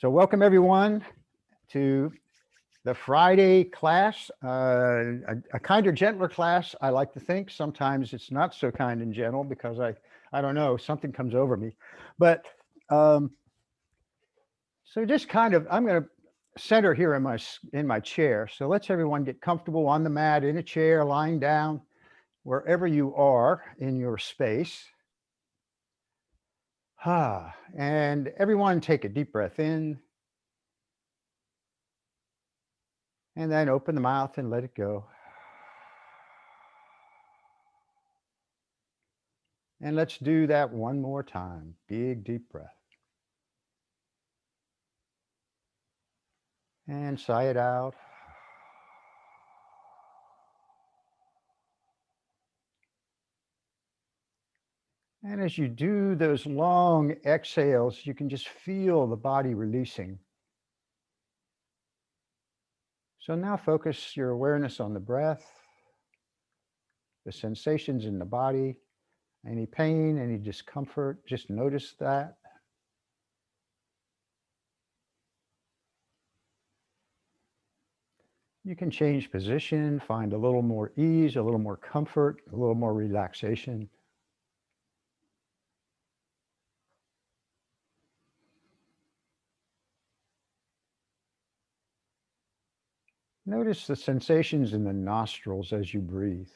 So welcome everyone to the Friday class, a kinder, gentler class. I like to think sometimes it's not so kind and gentle because I don't know, something comes over me. But um, so just kind of, I'm going to center here in my chair. So let's everyone get comfortable on the mat, in a chair, lying down, wherever you are in your space. And everyone take a deep breath in and then open the mouth and let it go. And let's do that one more time. Big deep breath. And sigh it out. And as you do those long exhales, you can just feel the body releasing. So now focus your awareness on the breath, the sensations in the body, any pain, any discomfort, just notice that. You can change position, find a little more ease, a little more comfort, a little more relaxation. Notice the sensations in the nostrils as you breathe.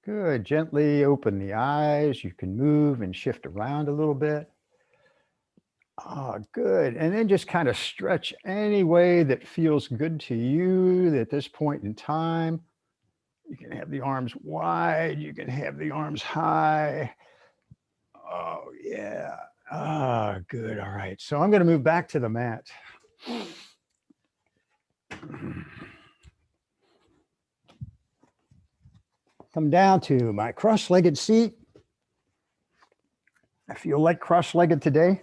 Good. Gently open the eyes. You can move and shift around a little bit. Good. And then just kind of stretch any way that feels good to you at this point in time. You can have the arms wide. You can have the arms high. Oh, yeah. Good. All right. So I'm going to move back to the mat. Come down to my cross-legged seat. I feel like cross-legged today.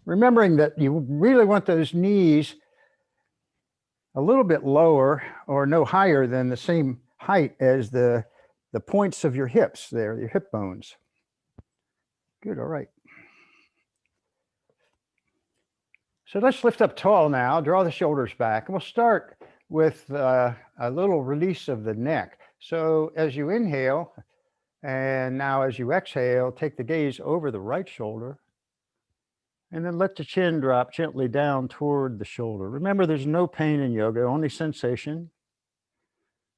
Remembering that you really want those knees a little bit lower or no higher than the same height as the points of your hips there, your hip bones. Good, all right. So let's lift up tall now, draw the shoulders back, and we'll start with a little release of the neck. So as you inhale, and now as you exhale, take the gaze over the right shoulder, and then let the chin drop gently down toward the shoulder. Remember, there's no pain in yoga, only sensation.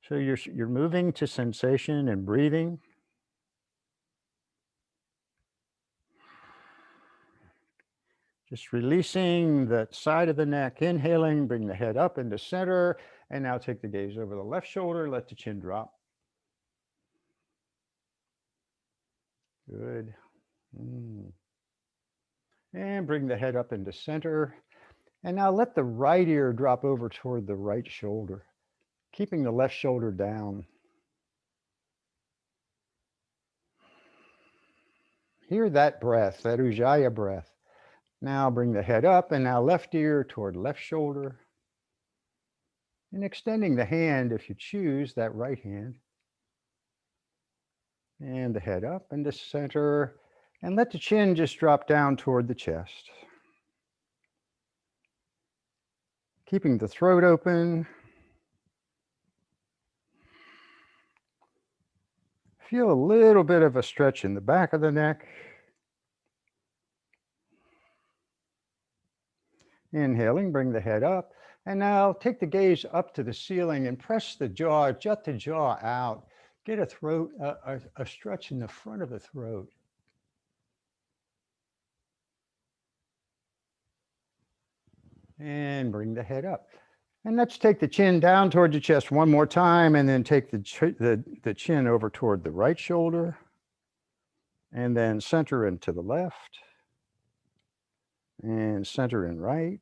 So you're moving to sensation and breathing. Just releasing that side of the neck, inhaling, bring the head up into center, and now take the gaze over the left shoulder, let the chin drop. Good. And bring the head up into center. And now let the right ear drop over toward the right shoulder, keeping the left shoulder down. Hear that breath, that Ujjayi breath. Now bring the head up, and now left ear toward left shoulder. And extending the hand, if you choose, that right hand. And the head up into center. And let the chin just drop down toward the chest. Keeping the throat open. Feel a little bit of a stretch in the back of the neck. Inhaling, bring the head up. And now take the gaze up to the ceiling and press the jaw, jut the jaw out. Get a throat, a stretch in the front of the throat. And bring the head up. And let's take the chin down toward the chest one more time, and then take the chin over toward the right shoulder, and then center into the left, and center and right,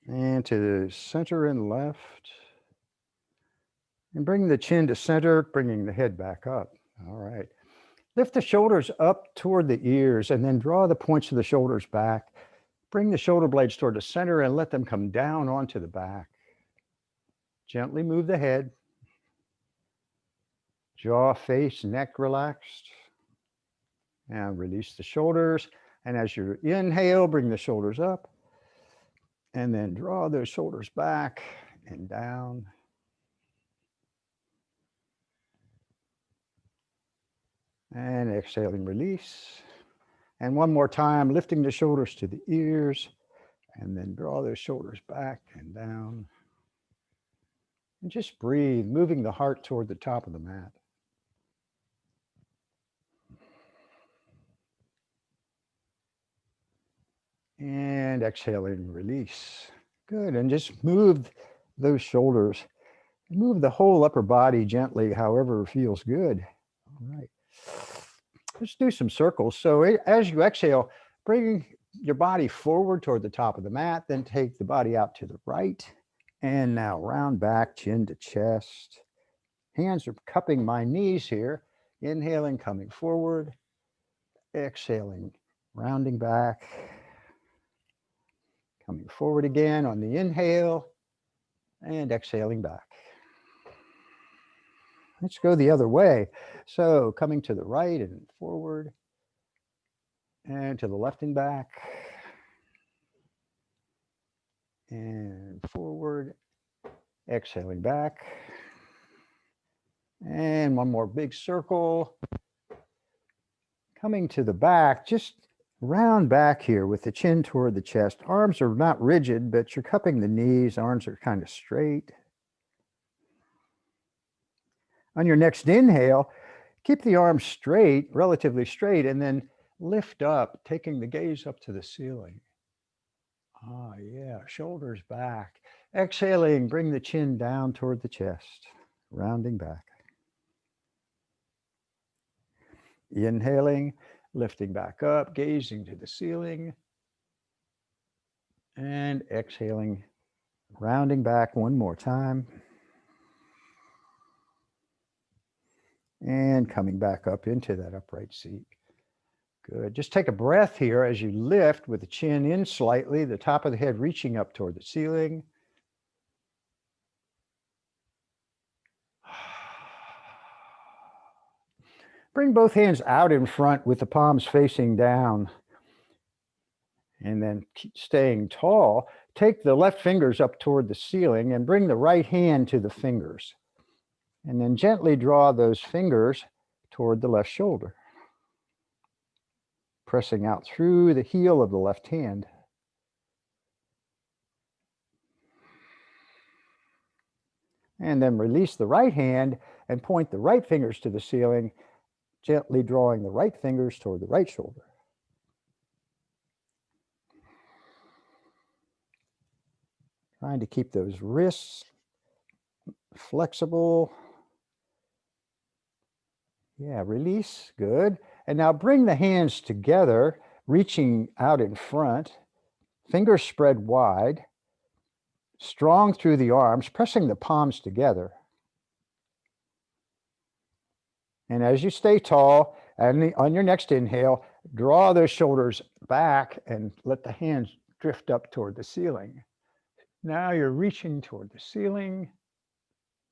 and to the center and left, and bring the chin to center, bringing the head back up. All right. Lift the shoulders up toward the ears, and then draw the points of the shoulders back. Bring the shoulder blades toward the center and let them come down onto the back. Gently move the head. Jaw, face, neck relaxed. And release the shoulders. And as you inhale, bring the shoulders up. And then draw those shoulders back and down. And exhaling, release. And one more time, lifting the shoulders to the ears. And then draw those shoulders back and down. And just breathe, moving the heart toward the top of the mat. And exhaling, release. Good. And just move those shoulders. Move the whole upper body gently, however feels good. All right. Let's do some circles. So as you exhale, bring your body forward toward the top of the mat, then take the body out to the right. And now round back, chin to chest. Hands are cupping my knees here. Inhaling, coming forward. Exhaling, rounding back. Coming forward again on the inhale and exhaling back. Let's go the other way. So coming to the right and forward and to the left and back and forward, exhaling back. And one more big circle. Coming to the back, just round back here with the chin toward the chest. Arms are not rigid, but you're cupping the knees. Arms are kind of straight. On your next inhale, keep the arms straight, relatively straight, and then lift up, taking the gaze up to the ceiling. Ah, yeah, shoulders back. Exhaling, bring the chin down toward the chest, rounding back. Inhaling, lifting back up, gazing to the ceiling. And exhaling, rounding back one more time. And coming back up into that upright seat. Good. Just take a breath here as you lift with the chin in slightly, the top of the head reaching up toward the ceiling. Bring both hands out in front with the palms facing down. And then keep staying tall. Take the left fingers up toward the ceiling and bring the right hand to the fingers. And then gently draw those fingers toward the left shoulder, pressing out through the heel of the left hand. And then release the right hand and point the right fingers to the ceiling, gently drawing the right fingers toward the right shoulder. Trying to keep those wrists flexible. Yeah, release, good. And now bring the hands together, reaching out in front, fingers spread wide, strong through the arms, pressing the palms together. And as you stay tall, and on your next inhale, draw those shoulders back and let the hands drift up toward the ceiling. Now you're reaching toward the ceiling.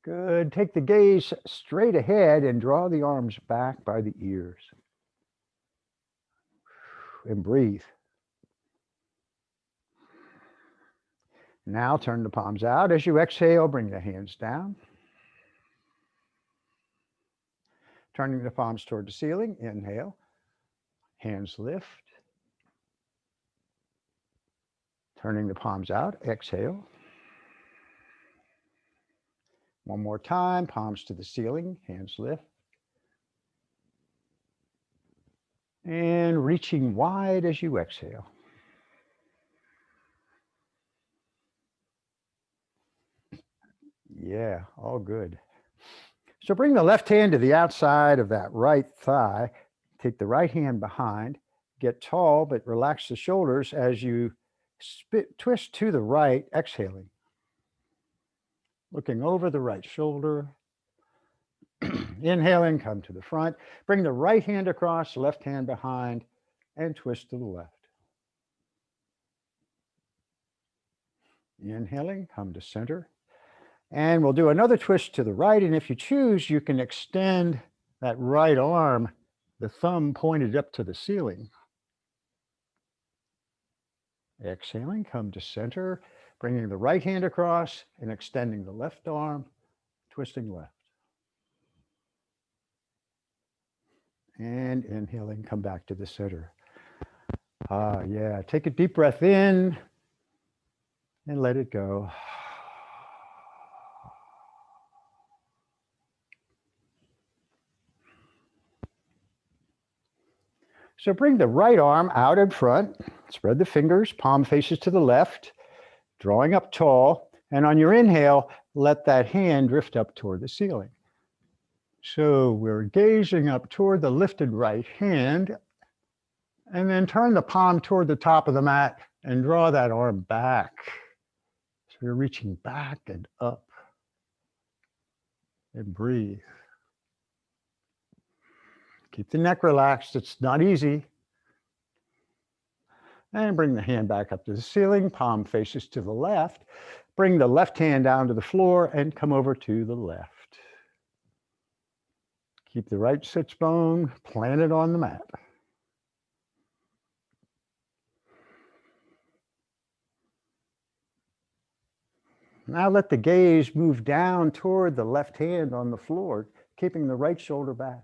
Good. Take the gaze straight ahead and draw the arms back by the ears. And breathe. Now turn the palms out. As you exhale, bring the hands down. Turning the palms toward the ceiling, inhale. Hands lift. Turning the palms out, exhale. One more time, palms to the ceiling, hands lift. And reaching wide as you exhale. Yeah, all good. So bring the left hand to the outside of that right thigh. Take the right hand behind. Get tall, but relax the shoulders as you twist to the right, exhaling. Looking over the right shoulder. Inhaling, come to the front. Bring the right hand across, left hand behind, and twist to the left. Inhaling, come to center. And we'll do another twist to the right. And if you choose, you can extend that right arm, the thumb pointed up to the ceiling. Exhaling, come to center, bringing the right hand across and extending the left arm, twisting left. And inhaling, come back to the center. Yeah, take a deep breath in and let it go. So bring the right arm out in front, spread the fingers, palm faces to the left, drawing up tall, and on your inhale, let that hand drift up toward the ceiling. So we're gazing up toward the lifted right hand, and then turn the palm toward the top of the mat and draw that arm back. So you're reaching back and up. And breathe. Keep the neck relaxed. It's not easy. And bring the hand back up to the ceiling. Palm faces to the left. Bring the left hand down to the floor and come over to the left. Keep the right sits bone planted on the mat. Now let the gaze move down toward the left hand on the floor, keeping the right shoulder back.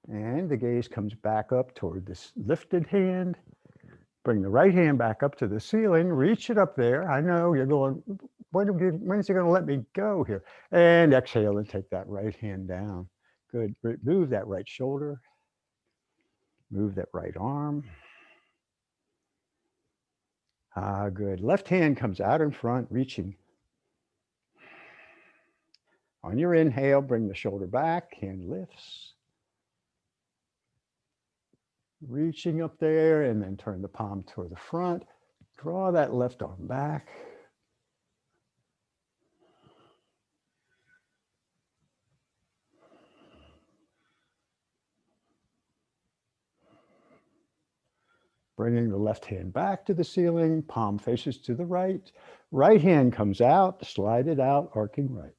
And the gaze comes back up toward this lifted hand. Bring the right hand back up to the ceiling, reach it up there. I know you're going, when's he going to let me go here? And exhale and take that right hand down. Good. Move that right shoulder. Move that right arm. Good. Left hand comes out in front, reaching. On your inhale, bring the shoulder back, hand lifts. Reaching up there, and then turn the palm toward the front. Draw that left arm back. Bringing the left hand back to the ceiling, palm faces to the right. Right hand comes out, slide it out, arcing right.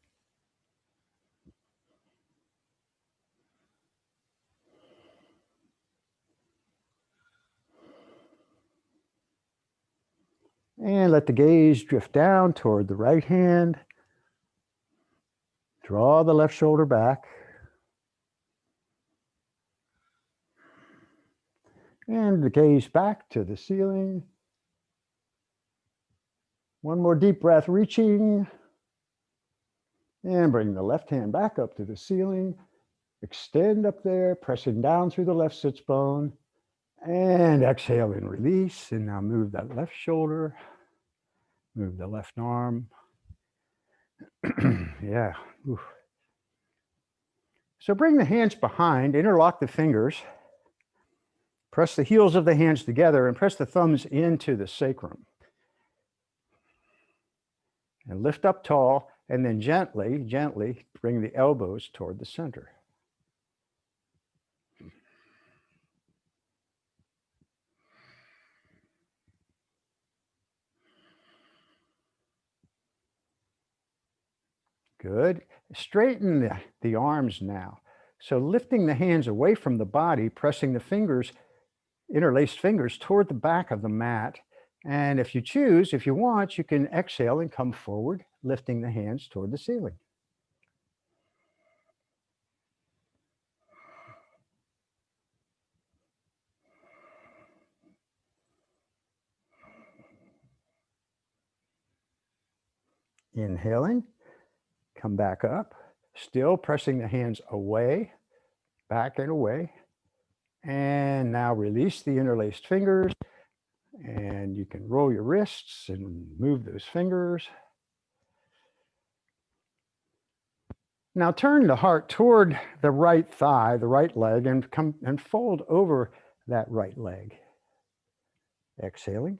And let the gaze drift down toward the right hand. Draw the left shoulder back. And the gaze back to the ceiling. One more deep breath, reaching. And bring the left hand back up to the ceiling. Extend up there, pressing down through the left sits bone. And exhale and release. And now move that left shoulder. Move the left arm. Yeah. Oof. So bring the hands behind, interlock the fingers. Press the heels of the hands together and press the thumbs into the sacrum. And lift up tall, and then gently, gently bring the elbows toward the center. Good. Straighten the arms now. So lifting the hands away from the body, pressing the fingers, interlaced fingers toward the back of the mat. And if you choose, if you want, you can exhale and come forward, lifting the hands toward the ceiling. Inhaling, come back up, still pressing the hands away, back and away. And now release the interlaced fingers And you can roll your wrists and move those fingers. Now turn the heart toward the right thigh, the right leg, and come and fold over that right leg. Exhaling.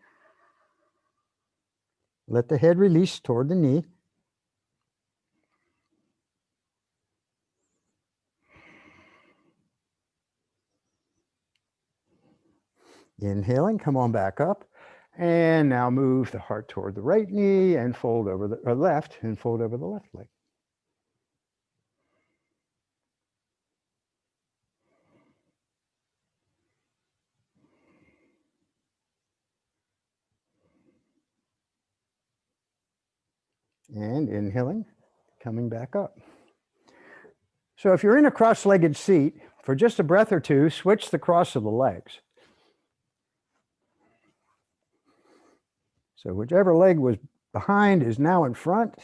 Let the head release toward the knee. Inhaling, come on back up. And now move the heart toward the right knee and fold over the left and fold over the left leg. And inhaling, coming back up. So if you're in a cross-legged seat, for just a breath or two, switch the cross of the legs. So whichever leg was behind is now in front.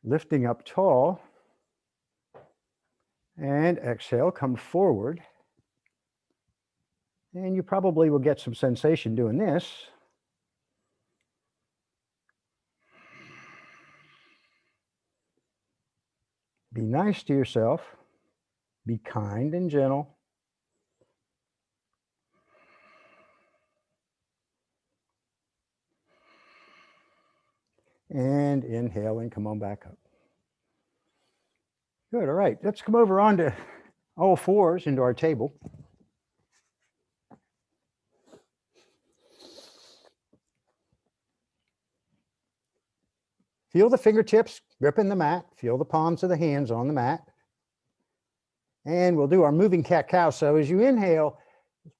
Lifting up tall. And exhale, come forward. And you probably will get some sensation doing this. Be nice to yourself. Be kind and gentle. And inhaling, come on back up. Good, all right. Let's come over onto all fours into our table. Feel the fingertips gripping the mat. Feel the palms of the hands on the mat. And we'll do our moving cat-cow. So as you inhale,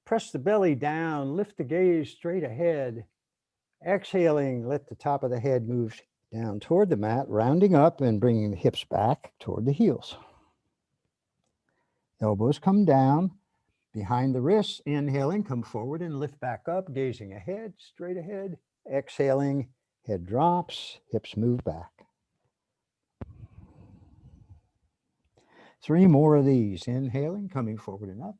press the belly down, lift the gaze straight ahead. Exhaling, let the top of the head move down toward the mat, rounding up and bringing the hips back toward the heels. Elbows come down behind the wrists. Inhaling, come forward and lift back up, gazing ahead, straight ahead. Exhaling, head drops, hips move back. 3 more of these. Inhaling, coming forward and up.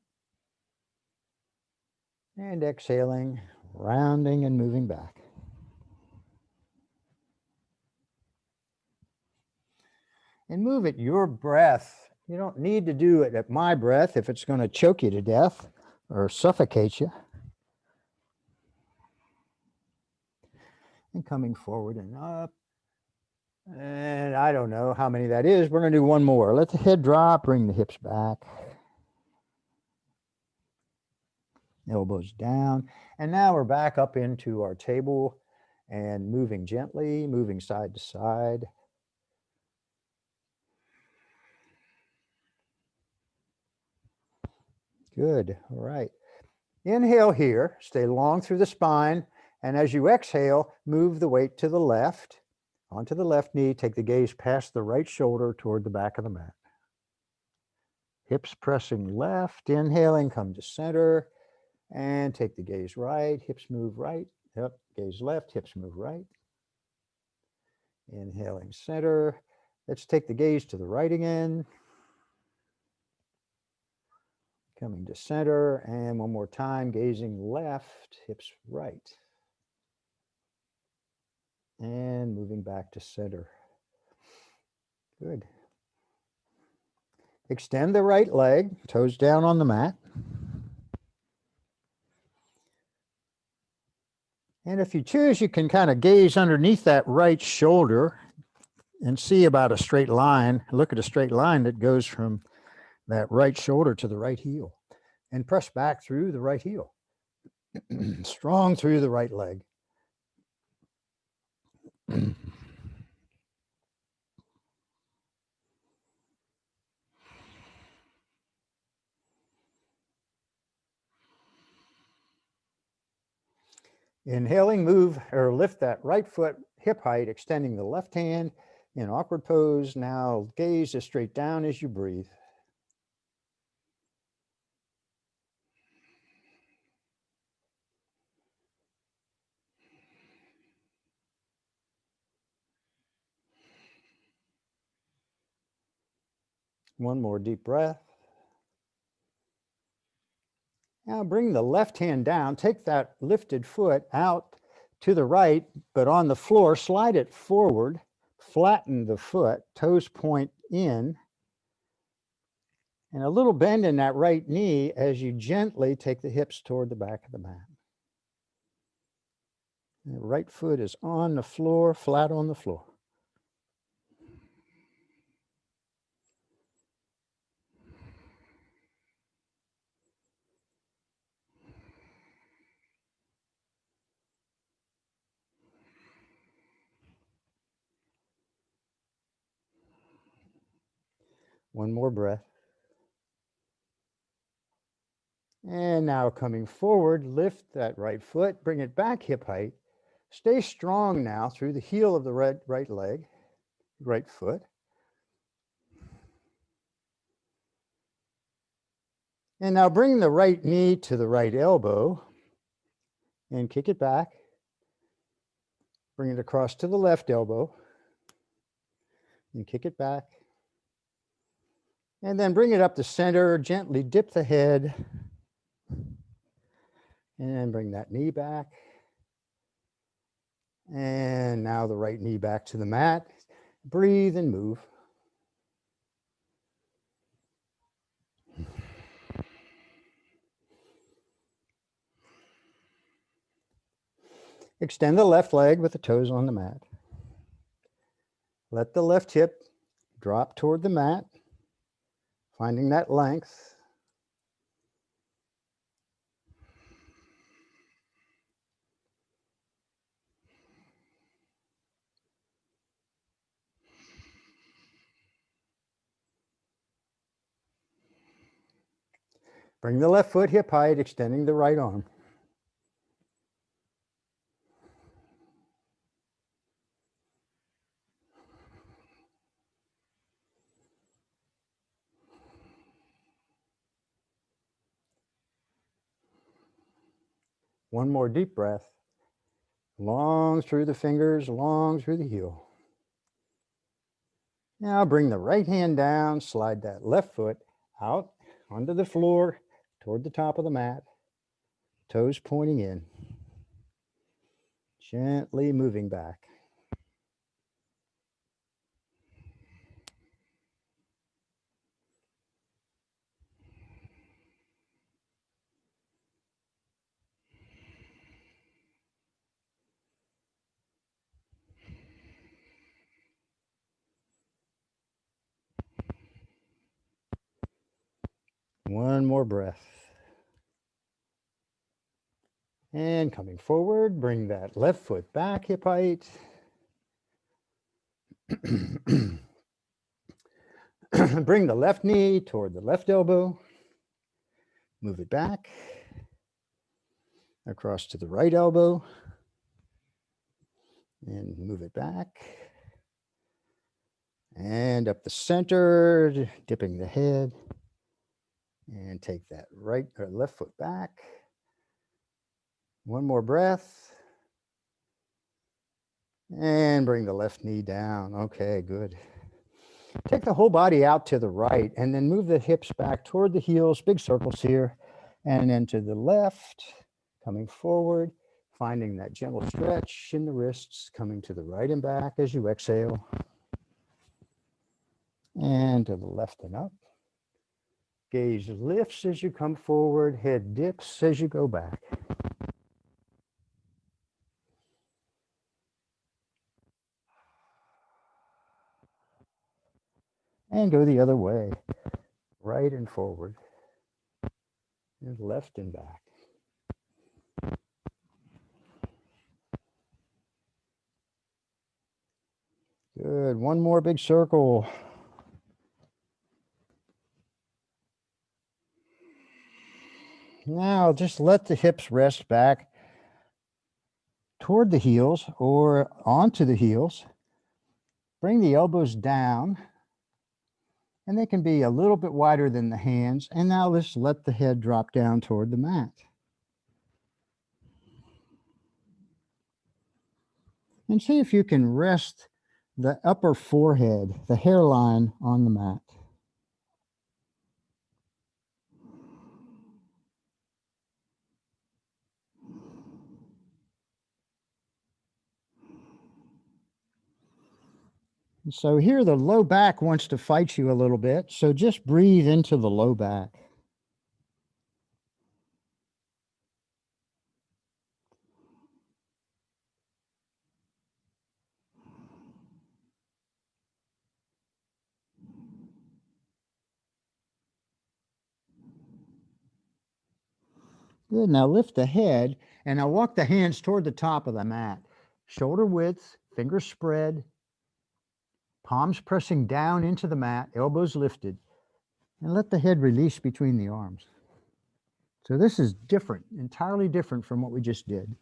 And exhaling, rounding and moving back. And move at your breath. You don't need to do it at my breath if it's going to choke you to death or suffocate you. And coming forward and up. And I don't know how many that is. We're going to do one more. Let the head drop, bring the hips back. Elbows down. And now we're back up into our table and moving gently, moving side to side. Good. All right. Inhale here. Stay long through the spine. And as you exhale, move the weight to the left, onto the left knee. Take the gaze past the right shoulder toward the back of the mat. Hips pressing left. Inhaling, come to center. And take the gaze right. Hips move right. Yep. Gaze left. Hips move right. Inhaling center. Let's take the gaze to the right again. Coming to center, and one more time, gazing left, hips right. And moving back to center. Good. Extend the right leg, toes down on the mat. And if you choose, you can kind of gaze underneath that right shoulder and see about a straight line. Look at a straight line that goes from that right shoulder to the right heel. And press back through the right heel. Strong through the right leg. Inhaling, move or lift that right foot hip height, extending the left hand in awkward pose. Now gaze as straight down as you breathe. One more deep breath. Now bring the left hand down, take that lifted foot out to the right, but on the floor, slide it forward, flatten the foot, toes point in, and a little bend in that right knee as you gently take the hips toward the back of the mat. And the right foot is on the floor, flat on the floor. One more breath. And now coming forward, lift that right foot, bring it back hip height. Stay strong now through the heel of the right leg, right foot. And now bring the right knee to the right elbow and kick it back. Bring it across to the left elbow and kick it back. And then bring it up the center, gently dip the head and bring that knee back. And now the right knee back to the mat. Breathe and move. Extend the left leg with the toes on the mat. Let the left hip drop toward the mat, finding that length. Bring the left foot hip height, extending the right arm. One more deep breath. Long through the fingers, long through the heel. Now bring the right hand down, slide that left foot out onto the floor toward the top of the mat, toes pointing in. Gently moving back. One more breath. And coming forward, bring that left foot back hip height. Bring the left knee toward the left elbow. Move it back. Across to the right elbow. And move it back. And up the center, dipping the head. And take that right or left foot back. One more breath. And bring the left knee down. Okay, good. Take the whole body out to the right and then move the hips back toward the heels, big circles here. And then to the left, coming forward, finding that gentle stretch in the wrists, coming to the right and back as you exhale. And to the left and up. Gaze lifts as you come forward, head dips as you go back. And go the other way, right and forward, and left and back. Good, one more big circle. Now just let the hips rest back toward the heels or onto the heels. Bring the elbows down, and they can be a little bit wider than the hands. And now let's let the head drop down toward the mat. And see if you can rest the upper forehead, the hairline on the mat. So here the low back wants to fight you a little bit. So just breathe into the low back. Good. Now lift the head and now walk the hands toward the top of the mat. Shoulder width, fingers spread, palms pressing down into the mat, elbows lifted, and let the head release between the arms. So this is different, entirely different from what we just did.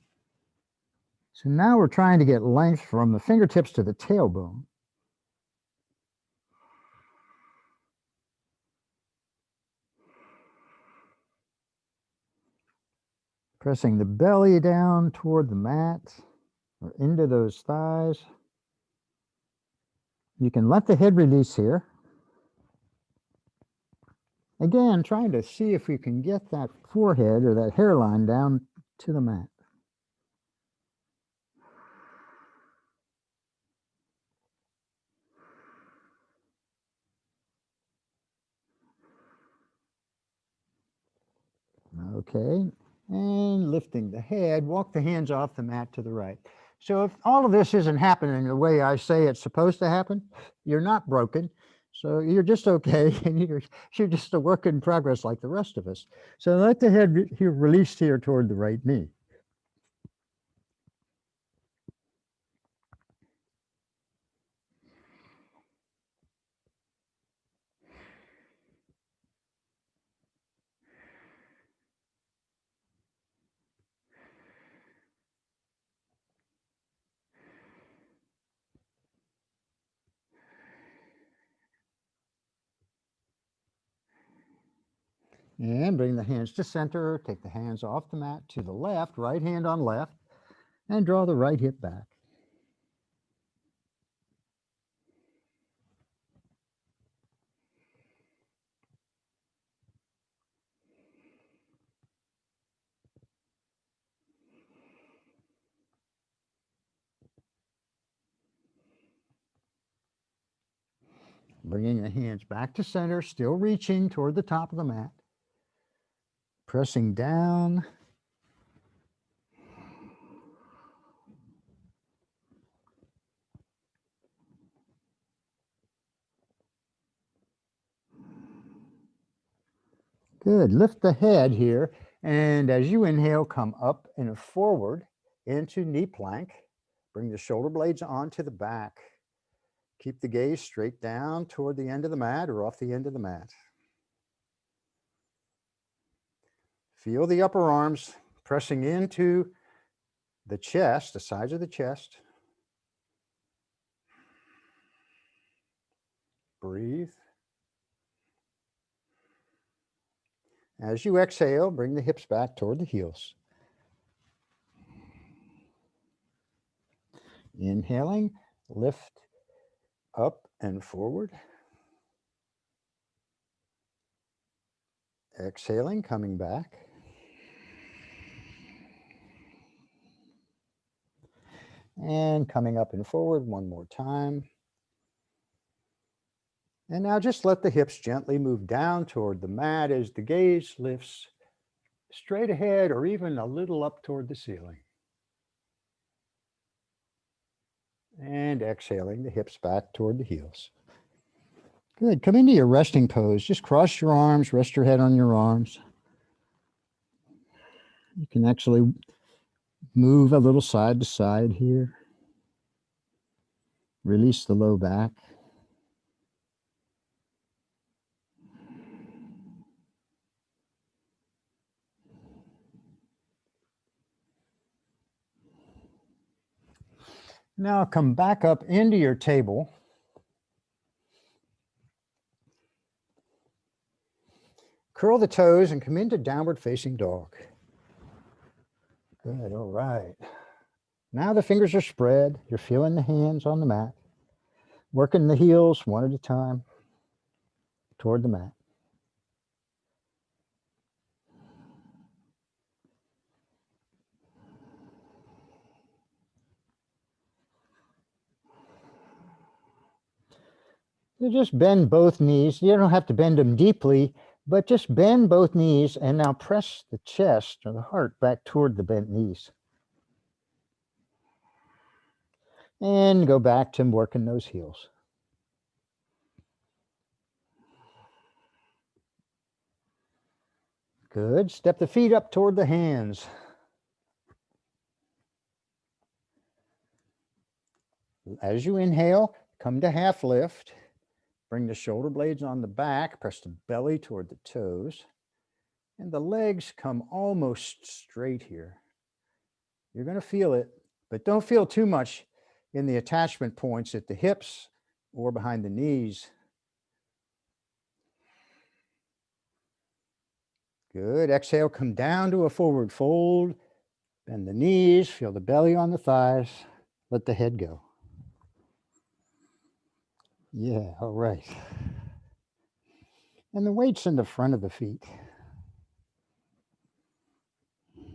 So now we're trying to get length from the fingertips to the tailbone. Pressing the belly down toward the mat or into those thighs. You can let the head release here. Again, trying to see if we can get that forehead or that hairline down to the mat. Okay, and lifting the head, walk the hands off the mat to the right. So if all of this isn't happening the way I say it's supposed to happen, you're not broken. So you're just okay, and you're just a work in progress like the rest of us. So let the head release here toward the right knee. And bring the hands to center, take the hands off the mat to the left, right hand on left, and draw the right hip back. Bringing the hands back to center, still reaching toward the top of the mat. Pressing down. Good. Lift the head here. And as you inhale, come up and forward into knee plank. Bring the shoulder blades onto the back. Keep the gaze straight down toward the end of the mat or off the end of the mat. Feel the upper arms pressing into the chest, the sides of the chest. Breathe. As you exhale, bring the hips back toward the heels. Inhaling, lift up and forward. Exhaling, coming back. And coming up and forward one more time. And now just let the hips gently move down toward the mat as the gaze lifts straight ahead or even a little up toward the ceiling. And exhaling, the hips back toward the heels. Good. Come into your resting pose. Just cross your arms, rest your head on your arms. You can actually move a little side to side here. Release the low back. Now come back up into your table. Curl the toes and come into downward facing dog. Good, all right. Now the fingers are spread. You're feeling the hands on the mat. Working the heels one at a time toward the mat. You just bend both knees. You don't have to bend them deeply, but just bend both knees and now press the chest or the heart back toward the bent knees. And go back to working those heels. Good. Step the feet up toward the hands. As you inhale, come to half lift. Bring the shoulder blades on the back, press the belly toward the toes, and the legs come almost straight here. You're going to feel it, but don't feel too much in the attachment points at the hips or behind the knees. Good. Exhale, come down to a forward fold. Bend the knees, feel the belly on the thighs. Let the head go. Yeah, all right. And the weight's in the front of the feet.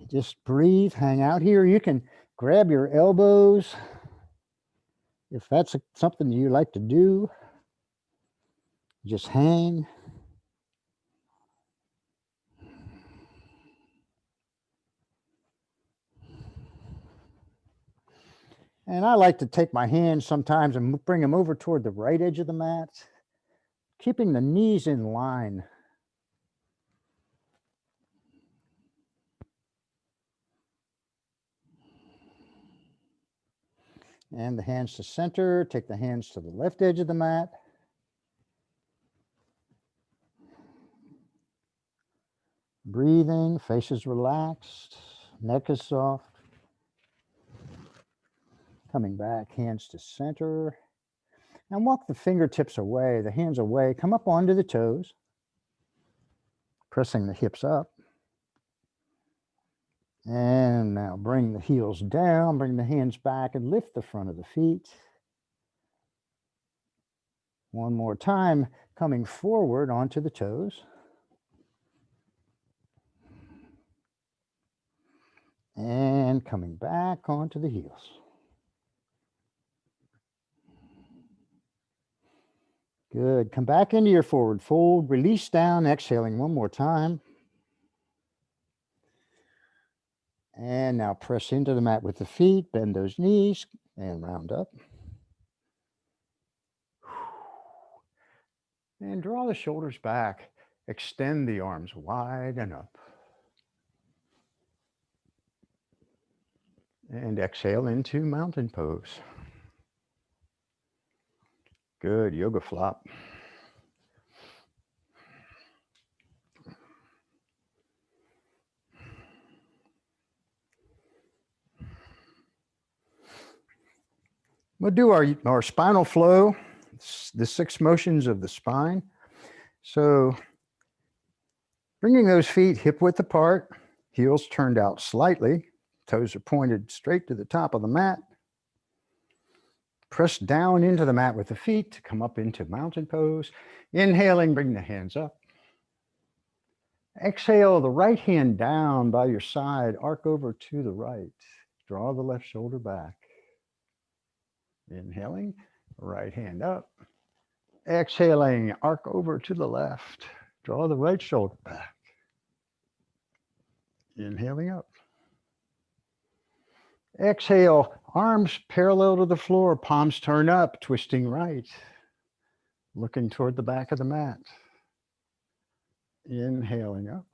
Just breathe, hang out here. You can grab your elbows if that's something you like to do. Just hang. And I like to take my hands sometimes and bring them over toward the right edge of the mat, keeping the knees in line. And the hands to center, take the hands to the left edge of the mat. Breathing, face is relaxed, neck is soft. Coming back, hands to center. And walk the fingertips away, the hands away, come up onto the toes, pressing the hips up. And now bring the heels down, bring the hands back and lift the front of the feet. One more time, coming forward onto the toes. And coming back onto the heels. Good. Come back into your forward fold. Release down, exhaling one more time. And now press into the mat with the feet. Bend those knees and round up. And draw the shoulders back. Extend the arms wide and up. And exhale into mountain pose. Good. Yoga flop. We'll do our spinal flow, the 6 motions of the spine. So bringing those feet hip width apart, heels turned out slightly, toes are pointed straight to the top of the mat. Press down into the mat with the feet to come up into mountain pose. Inhaling, bring the hands up. Exhale, the right hand down by your side, arc over to the right. Draw the left shoulder back. Inhaling, right hand up. Exhaling, arc over to the left. Draw the right shoulder back. Inhaling up. Exhale, arms parallel to the floor, palms turn up, twisting right. Looking toward the back of the mat. Inhaling up.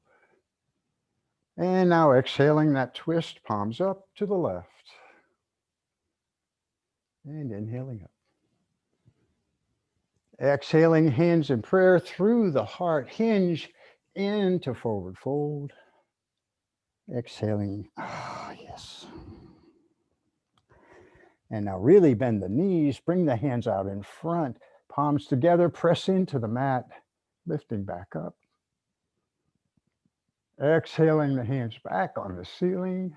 And now exhaling that twist, palms up to the left. And inhaling up. Exhaling, hands in prayer through the heart, hinge into forward fold. Exhaling, yes. And now really bend the knees, bring the hands out in front, palms together, press into the mat, lifting back up. Exhaling the hands back on the ceiling.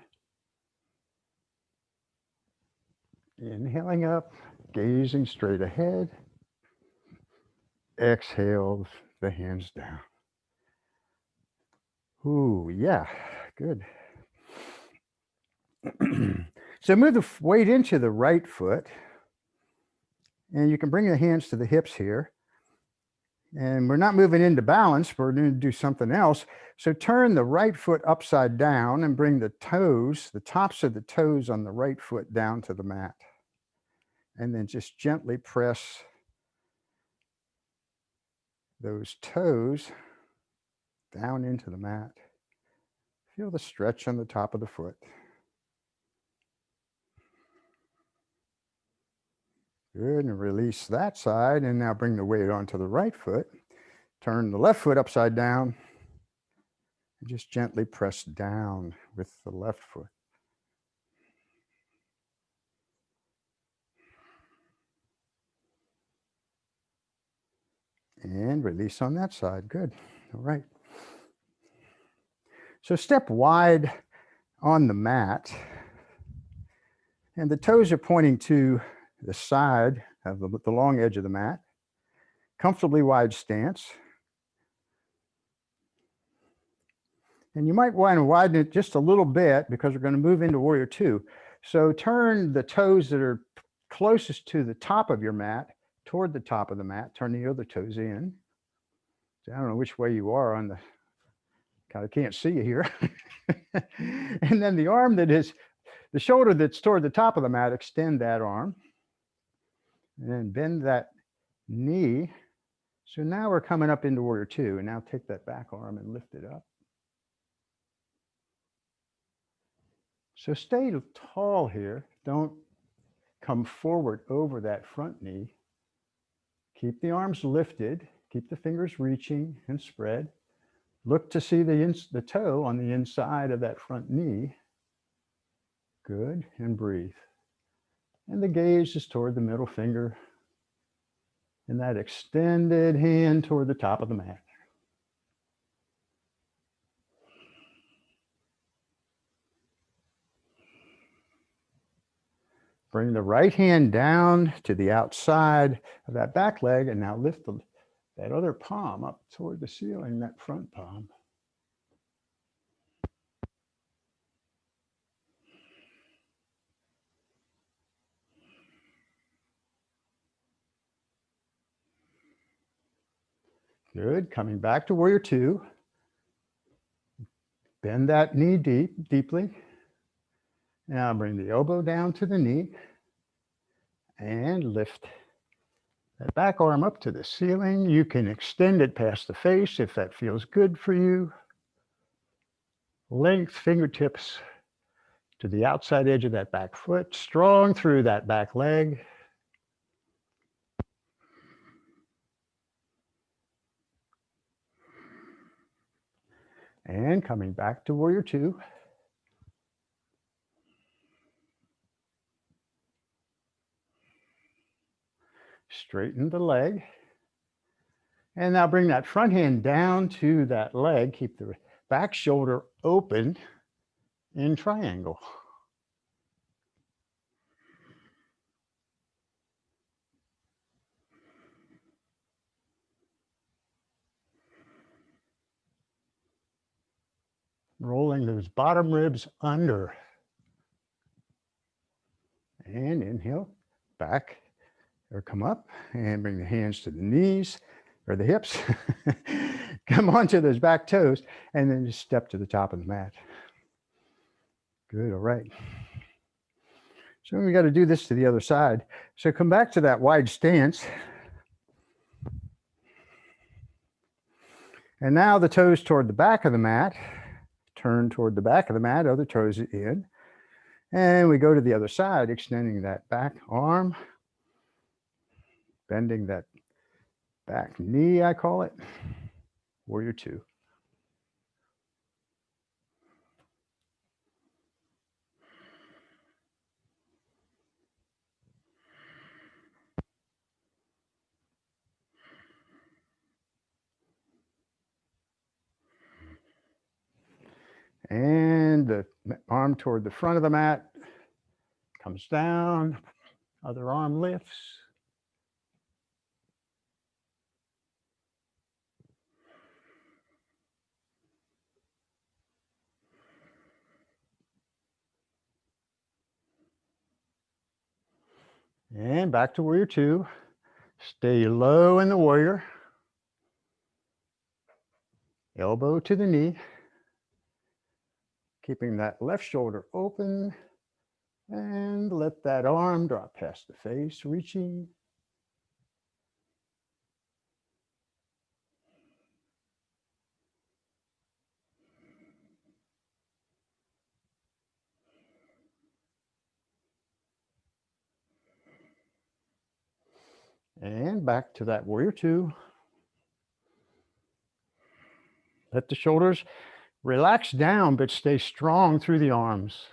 Inhaling up, gazing straight ahead. Exhale the hands down. Ooh, yeah, good. So move the weight into the right foot. And you can bring the hands to the hips here. And we're not moving into balance, we're going to do something else. So turn the right foot upside down and bring the toes, the tops of the toes on the right foot down to the mat. And then just gently press those toes down into the mat. Feel the stretch on the top of the foot. Good, and release that side, and now bring the weight onto the right foot. Turn the left foot upside down, and just gently press down with the left foot. And release on that side, good, all right. So step wide on the mat, and the toes are pointing to the side of the long edge of the mat. Comfortably wide stance. And you might want to widen it just a little bit because we're going to move into Warrior Two. So turn the toes that are closest to the top of your mat toward the top of the mat. Turn the other toes in. So I don't know which way you are on the, I can't see you here. And then the arm that is, the shoulder that's toward the top of the mat, extend that arm. And then bend that knee. So now we're coming up into Warrior Two. And now take that back arm and lift it up. So stay tall here. Don't come forward over that front knee. Keep the arms lifted. Keep the fingers reaching and spread. Look to see the toe on the inside of that front knee. Good, and breathe. And the gaze is toward the middle finger and that extended hand toward the top of the mat. Bring the right hand down to the outside of that back leg, and now lift that other palm up toward the ceiling, that front palm. Good, coming back to Warrior Two. Bend that knee deeply. Now bring the elbow down to the knee and lift that back arm up to the ceiling. You can extend it past the face if that feels good for you. Length fingertips to the outside edge of that back foot, strong through that back leg. And coming back to Warrior Two. Straighten the leg. And now bring that front hand down to that leg. Keep the back shoulder open in triangle. Rolling those bottom ribs under. And inhale, back, or come up, and bring the hands to the knees or the hips. Come onto those back toes, and then just step to the top of the mat. Good, all right. So we got to do this to the other side. So come back to that wide stance. And now the toes toward the back of the mat. Turn toward the back of the mat, other toes in. And we go to the other side, extending that back arm, bending that back knee, I call it. Warrior Two. And the arm toward the front of the mat, comes down, other arm lifts. And back to Warrior Two. Stay low in the warrior. elbow to the knee, keeping that left shoulder open, and let that arm drop past the face, reaching. And back to that warrior two. Let the shoulders relax down, but stay strong through the arms.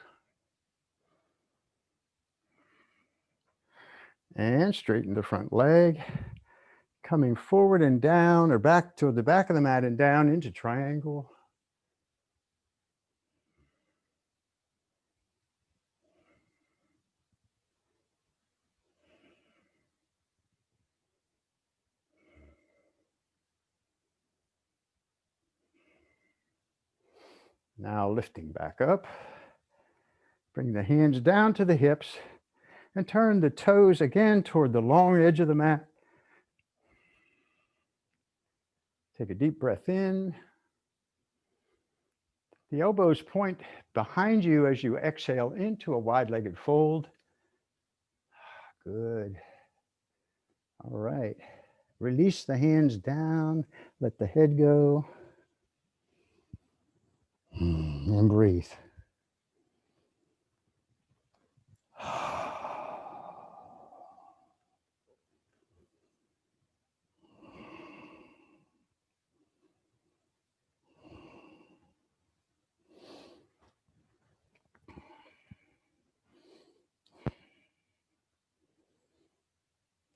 And straighten the front leg, coming forward and down, or back to the back of the mat and down into triangle. Now lifting back up, bring the hands down to the hips and turn the toes again toward the long edge of the mat. Take a deep breath in. The elbows point behind you as you exhale into a wide-legged fold. Good. All right. Release the hands down, let the head go, and breathe.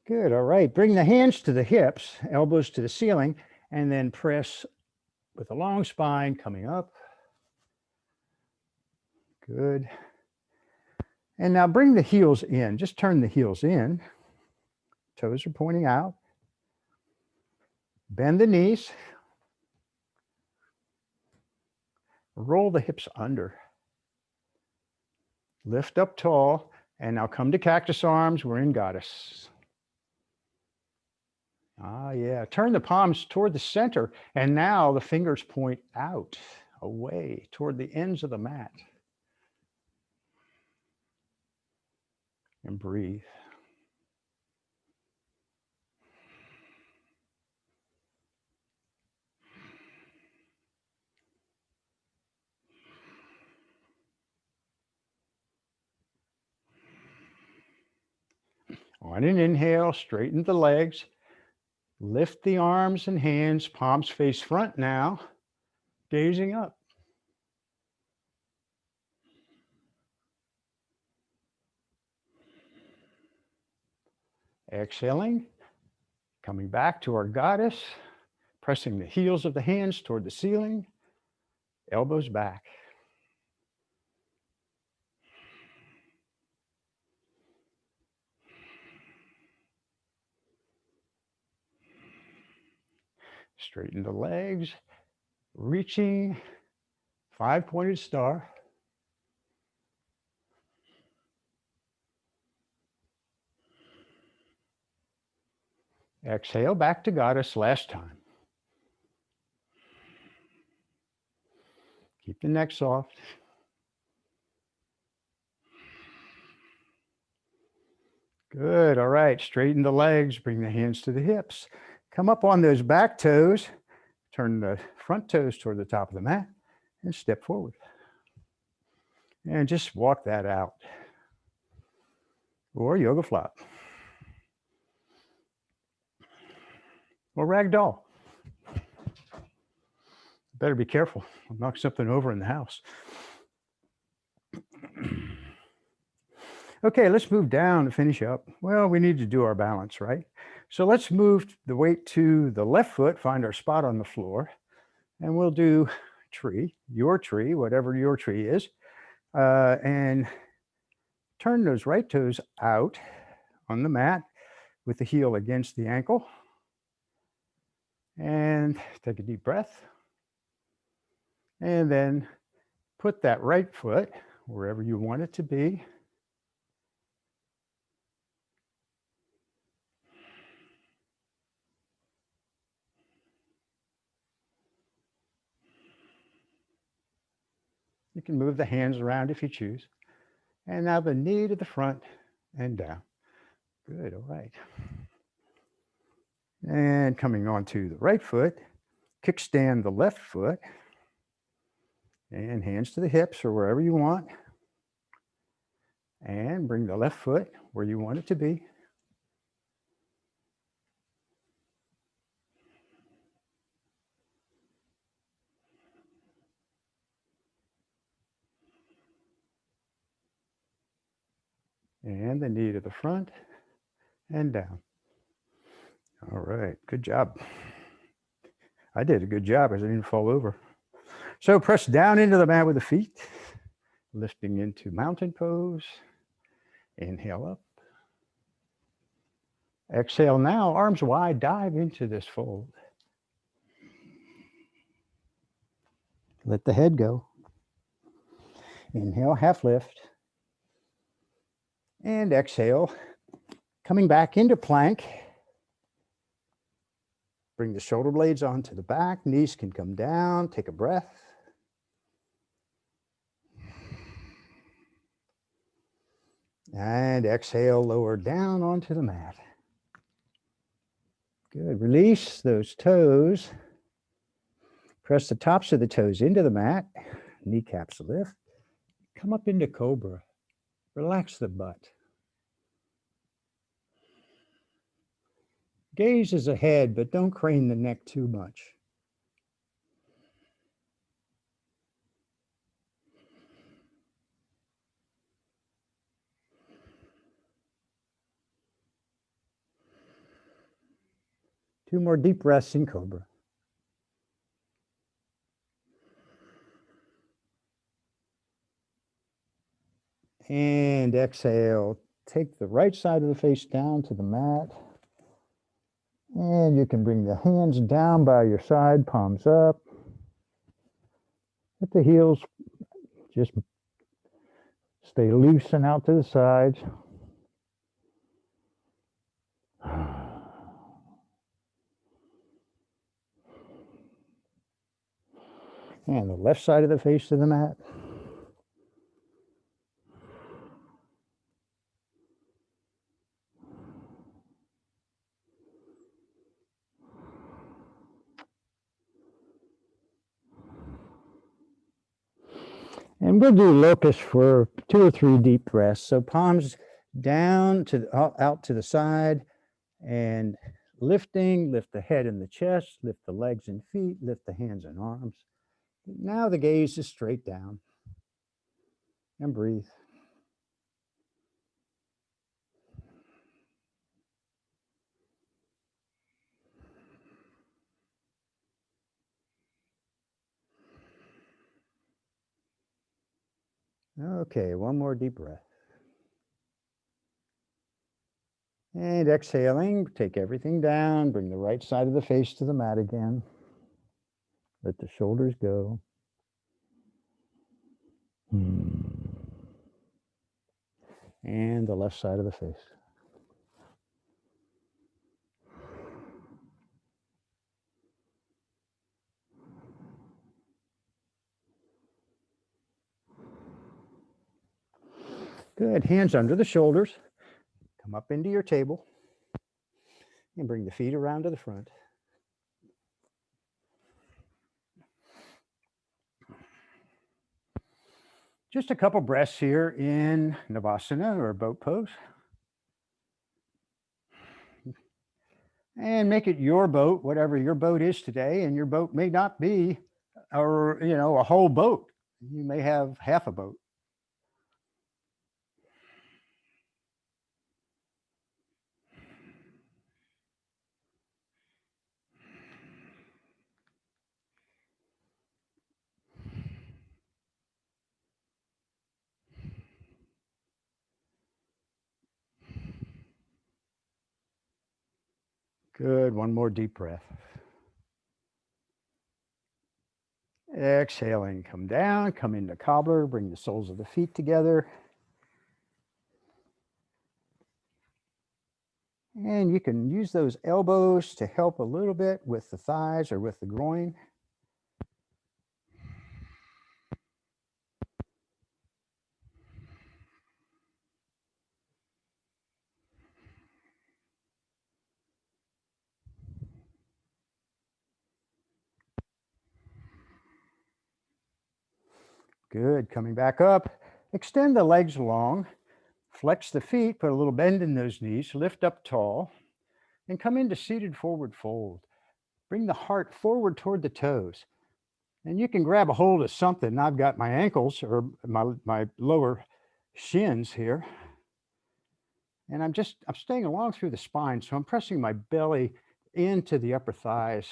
Good, all right. Bring the hands to the hips, elbows to the ceiling, and then press with a long spine coming up. Good. And now bring the heels in. Just turn the heels in. Toes are pointing out. Bend the knees. Roll the hips under. Lift up tall. And now come to cactus arms. We're in goddess. Ah, yeah. Turn the palms toward the center. And now the fingers point out, away, toward the ends of the mat. And breathe. On an inhale, straighten the legs. Lift the arms and hands, palms face front now, gazing up. Exhaling, coming back to our goddess, pressing the heels of the hands toward the ceiling, elbows back. Straighten the legs, reaching, five-pointed star. Exhale, back to goddess last time. Keep the neck soft. Good, all right, straighten the legs, bring the hands to the hips. Come up on those back toes, turn the front toes toward the top of the mat, and step forward. And just walk that out. Or yoga flop. Or ragdoll. Better be careful. I'll knock something over in the house. Okay, let's move down to finish up. Well, we need to do our balance, right? So let's move the weight to the left foot, find our spot on the floor, and we'll do tree, your tree, whatever your tree is, and turn those right toes out on the mat with the heel against the ankle. And take a deep breath. And then put that right foot wherever you want it to be. You can move the hands around if you choose. And now the knee to the front and down. Good, all right. And coming on to the right foot, kickstand the left foot and hands to the hips or wherever you want. And bring the left foot where you want it to be. And the knee to the front and down. All right, good job. I did a good job because I didn't fall over. So press down into the mat with the feet, lifting into mountain pose. Inhale up. Exhale now, arms wide, dive into this fold. Let the head go. Inhale, half lift. And exhale, coming back into plank. Bring the shoulder blades onto the back, knees can come down, take a breath. And exhale, lower down onto the mat. Good, release those toes. Press the tops of the toes into the mat, kneecaps lift. Come up into cobra, relax the butt. Gaze is ahead, but don't crane the neck too much. Two more deep breaths in cobra. And exhale, take the right side of the face down to the mat. And you can bring the hands down by your side, palms up. Let the heels just stay loose and out to the sides. And the left side of the face to the mat. And we'll do locust for 2 or 3 deep breaths. So palms down to out to the side and lifting, lift the head and the chest, lift the legs and feet, lift the hands and arms. Now the gaze is straight down and breathe. Okay, one more deep breath. And exhaling, take everything down, bring the right side of the face to the mat again. Let the shoulders go. And the left side of the face. Good, hands under the shoulders. Come up into your table and bring the feet around to the front. Just a couple breaths here in Navasana or boat pose. And make it your boat, whatever your boat is today. And your boat may not be a whole boat. You may have half a boat. Good, one more deep breath. Exhaling, come down, come into cobbler, bring the soles of the feet together. And you can use those elbows to help a little bit with the thighs or with the groin. Good. Coming back up. Extend the legs long. Flex the feet, put a little bend in those knees, lift up tall, and come into seated forward fold. Bring the heart forward toward the toes. And you can grab a hold of something. I've got my ankles or my lower shins here. And I'm staying along through the spine. So I'm pressing my belly into the upper thighs.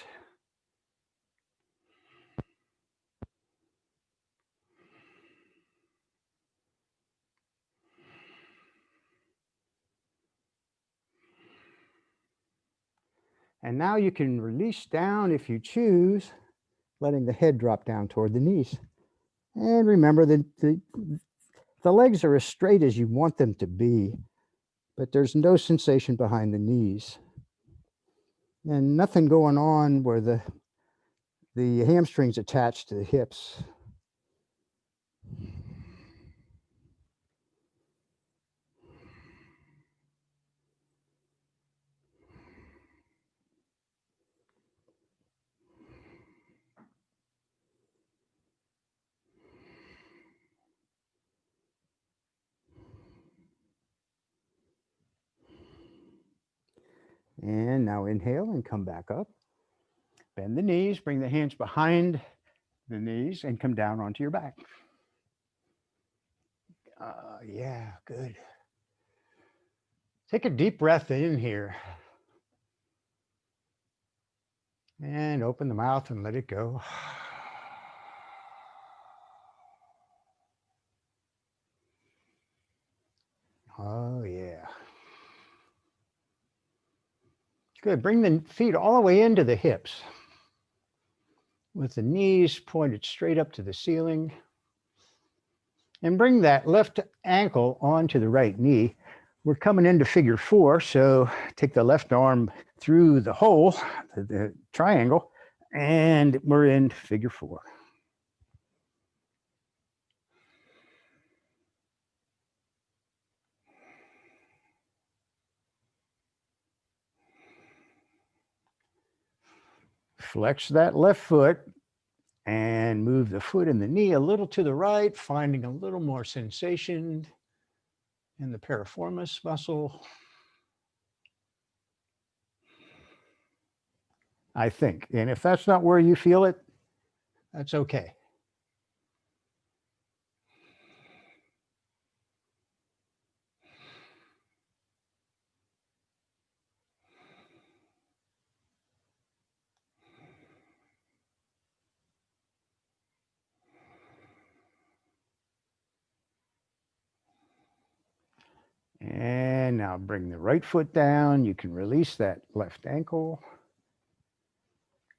And now you can release down if you choose, letting the head drop down toward the knees. And remember that the legs are as straight as you want them to be, but there's no sensation behind the knees. And nothing going on where the hamstrings attached to the hips. And now inhale and come back up. Bend the knees, bring the hands behind the knees and come down onto your back. Yeah, good. Take a deep breath in here. And open the mouth and let it go. Oh, yeah. Good. Bring the feet all the way into the hips with the knees pointed straight up to the ceiling. And bring that left ankle onto the right knee. We're coming into figure 4, so take the left arm through the hole, the triangle, and we're in figure 4. Flex that left foot and move the foot and the knee a little to the right, finding a little more sensation in the piriformis muscle. I think. And if that's not where you feel it, that's okay. And now bring the right foot down. You can release that left ankle.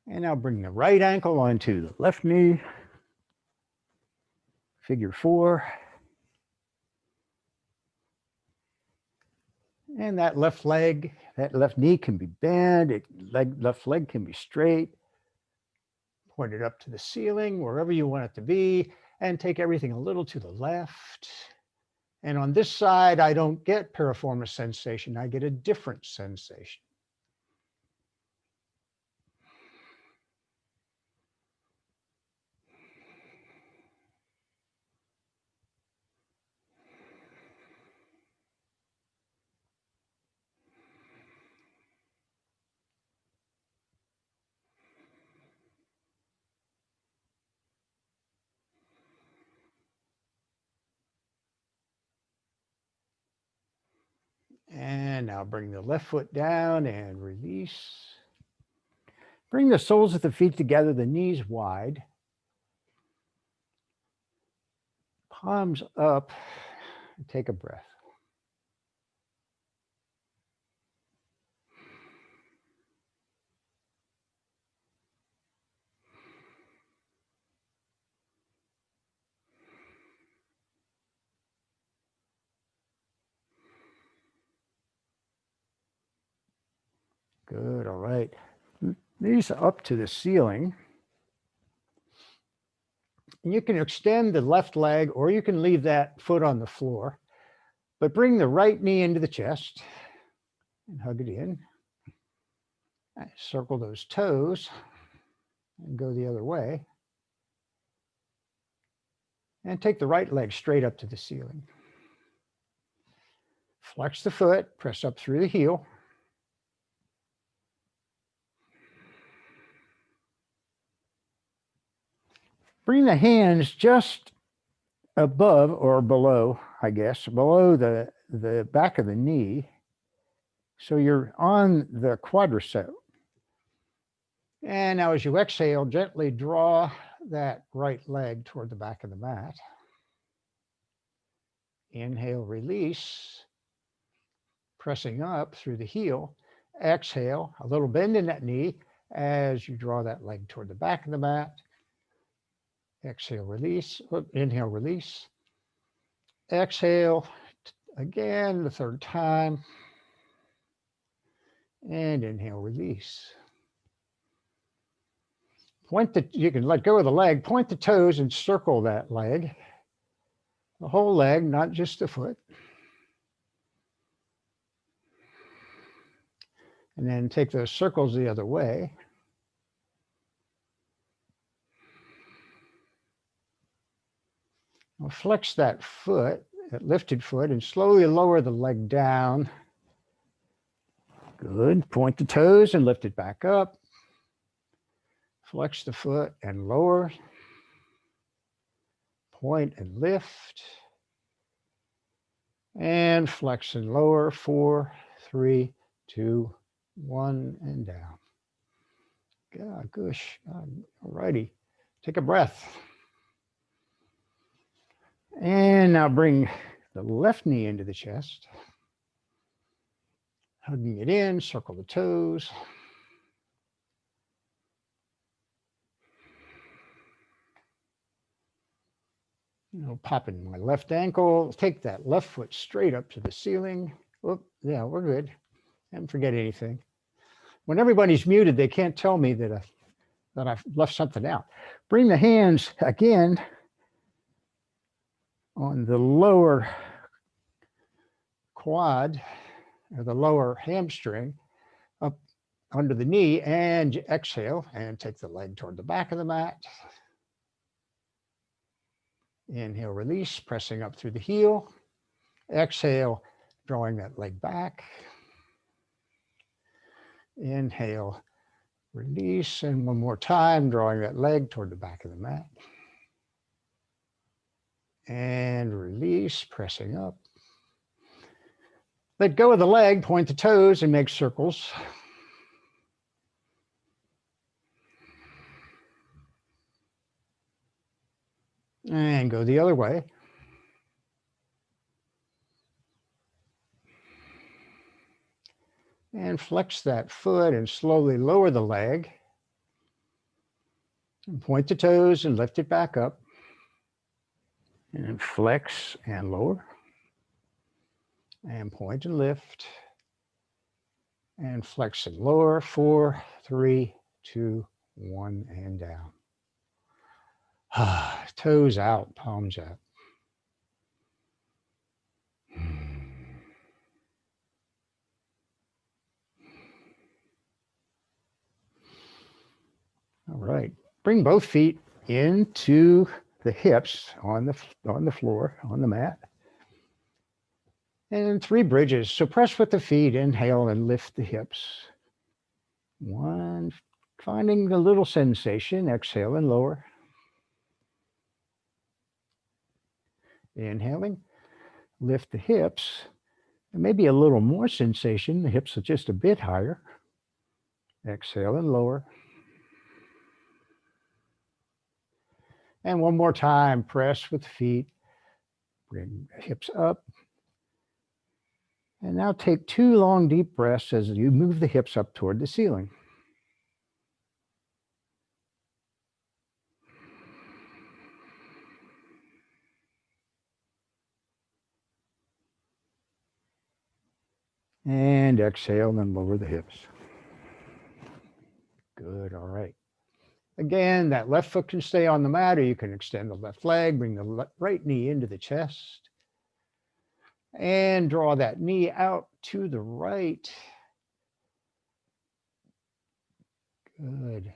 And now bring the right ankle onto the left knee. Figure 4. And that left leg, that left knee can be bent. Left leg can be straight. Point it up to the ceiling, wherever you want it to be, and take everything a little to the left. And on this side, I don't get piriformis sensation. I get a different sensation. And now bring the left foot down and release. Bring the soles of the feet together, the knees wide. Palms up. Take a breath. Good, all right. Knees up to the ceiling. And you can extend the left leg or you can leave that foot on the floor, but bring the right knee into the chest and hug it in. Circle those toes and go the other way. And take the right leg straight up to the ceiling. Flex the foot, press up through the heel. Bring the hands just above or below, I guess, below the back of the knee. So you're on the quadricep. And now as you exhale, gently draw that right leg toward the back of the mat. Inhale, release, pressing up through the heel. Exhale, a little bend in that knee as you draw that leg toward the back of the mat. Exhale, release, inhale, release. Exhale again, the third time. And inhale, release. You can let go of the leg, point the toes and circle that leg. The whole leg, not just the foot. And then take those circles the other way. Now flex that foot, that lifted foot, and slowly lower the leg down. Good. Point the toes and lift it back up. Flex the foot and lower. Point and lift. And flex and lower. 4, 3, 2, 1, and down. God, gosh. All righty. Take a breath. And now bring the left knee into the chest. Hugging it in, circle the toes. Popping my left ankle. Take that left foot straight up to the ceiling. Whoop, yeah, we're good. Haven't forget anything. When everybody's muted, they can't tell me that I've left something out. Bring the hands again on the lower quad, or the lower hamstring, up under the knee, and exhale and take the leg toward the back of the mat. Inhale, release, pressing up through the heel. Exhale, drawing that leg back. Inhale, release, and one more time, drawing that leg toward the back of the mat. And release, pressing up. Let go of the leg, point the toes, and make circles. And go the other way. And flex that foot and slowly lower the leg. And point the toes and lift it back up. And flex and lower. And point and lift. And flex and lower. 4, 3, 2, 1, and down. Toes out, palms out. All right. Bring both feet into the hips on the floor, on the mat. And 3 bridges. So press with the feet, inhale and lift the hips. 1, finding the little sensation, exhale and lower. Inhaling, lift the hips, and maybe a little more sensation, the hips are just a bit higher. Exhale and lower. And one more time, press with the feet, bring the hips up. And now take 2 long, deep breaths as you move the hips up toward the ceiling. And exhale and lower the hips. Good, all right. Again, that left foot can stay on the mat, or you can extend the left leg, bring the right knee into the chest. And draw that knee out to the right. Good.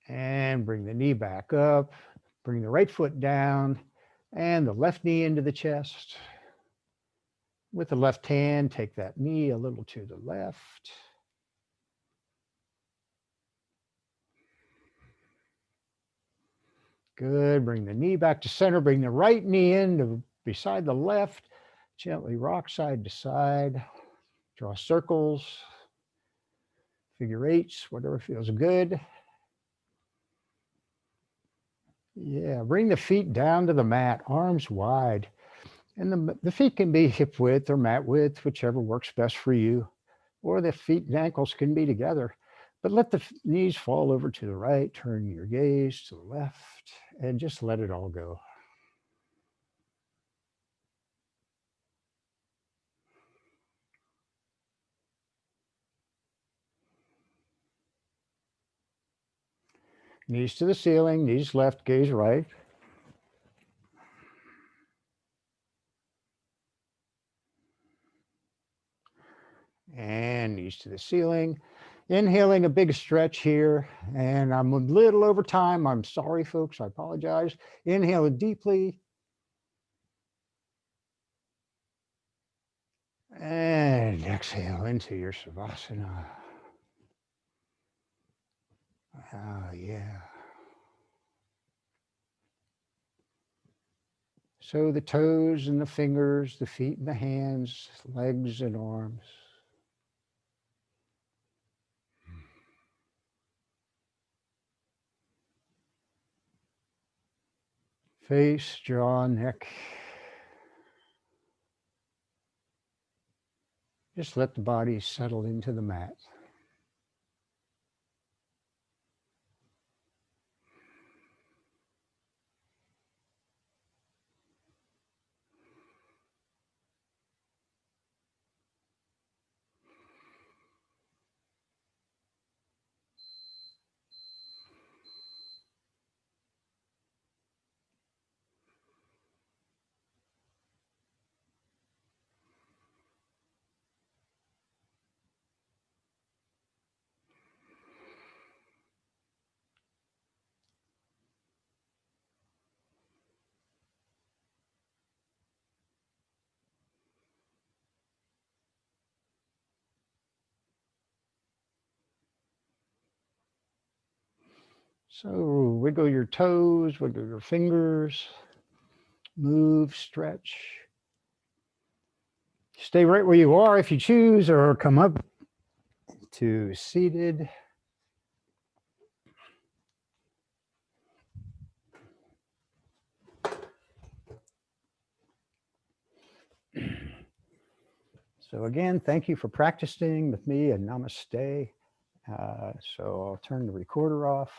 And bring the knee back up. Bring the right foot down and the left knee into the chest. With the left hand, take that knee a little to the left. Good. Bring the knee back to center. Bring the right knee in to beside the left. Gently rock side to side. Draw circles, figure eights, whatever feels good. Yeah, bring the feet down to the mat, arms wide. And the feet can be hip width or mat width, whichever works best for you. Or the feet and ankles can be together. But let the knees fall over to the right, turn your gaze to the left, and just let it all go. Knees to the ceiling, knees left, gaze right. And knees to the ceiling. Inhaling a big stretch here, and I'm a little over time. I'm sorry, folks. I apologize. Inhale deeply. And exhale into your Savasana. Oh, yeah. So the toes and the fingers, the feet and the hands, legs and arms. Face, jaw, neck. Just let the body settle into the mat. So wiggle your toes, wiggle your fingers, move, stretch. Stay right where you are if you choose, or come up to seated. So again, thank you for practicing with me, and namaste. So I'll turn the recorder off.